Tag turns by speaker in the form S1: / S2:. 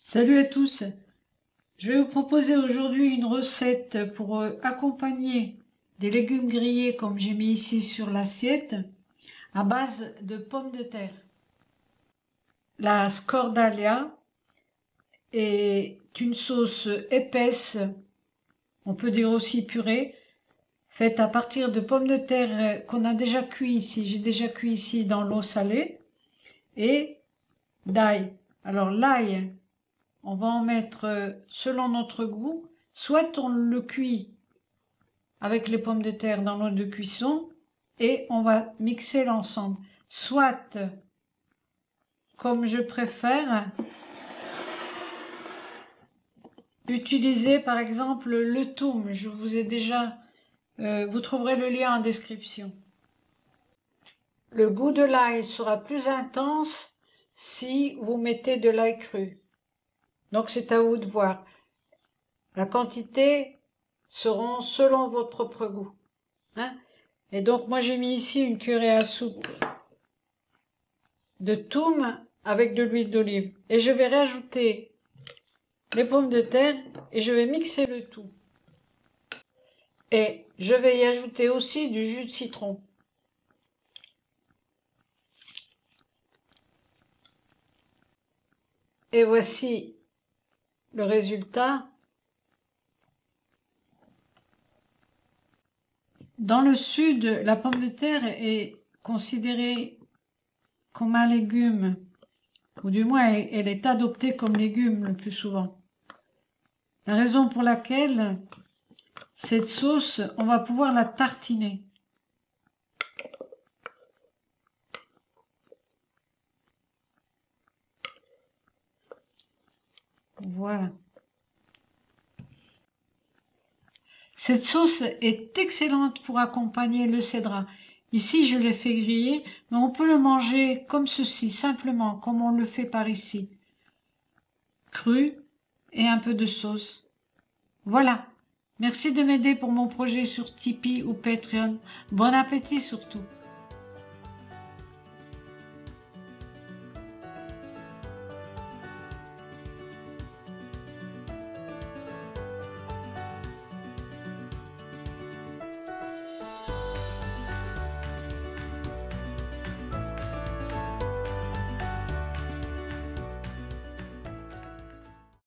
S1: Salut à tous, je vais vous proposer aujourd'hui une recette pour accompagner des légumes grillés comme j'ai mis ici sur l'assiette à base de pommes de terre. La scordalia est une sauce épaisse, on peut dire aussi purée, faite à partir de pommes de terre qu'on a déjà cuit ici. J'ai déjà cuit ici dans l'eau salée et d'ail. Alors l'ail, on va en mettre selon notre goût. Soit on le cuit avec les pommes de terre dans l'eau de cuisson et on va mixer l'ensemble. Soit, comme je préfère, utiliser par exemple le toum. Je vous ai déjà, vous trouverez le lien en description. Le goût de l'ail sera plus intense si vous mettez de l'ail cru. Donc c'est à vous de voir. La quantité seront selon votre propre goût. Hein? Et donc moi j'ai mis ici une cuillerée à soupe de toum avec de l'huile d'olive. Et je vais rajouter les pommes de terre et je vais mixer le tout. Et je vais y ajouter aussi du jus de citron. Et voici le résultat. Dans le sud, la pomme de terre est considérée comme un légume, ou du moins elle est adoptée comme légume le plus souvent. La raison pour laquelle cette sauce, on va pouvoir la tartiner. Voilà. Cette sauce est excellente pour accompagner le cédrat. Ici, je l'ai fait griller, mais on peut le manger comme ceci, simplement, comme on le fait par ici. Cru et un peu de sauce. Voilà. Merci de m'aider pour mon projet sur Tipeee ou Patreon. Bon appétit surtout.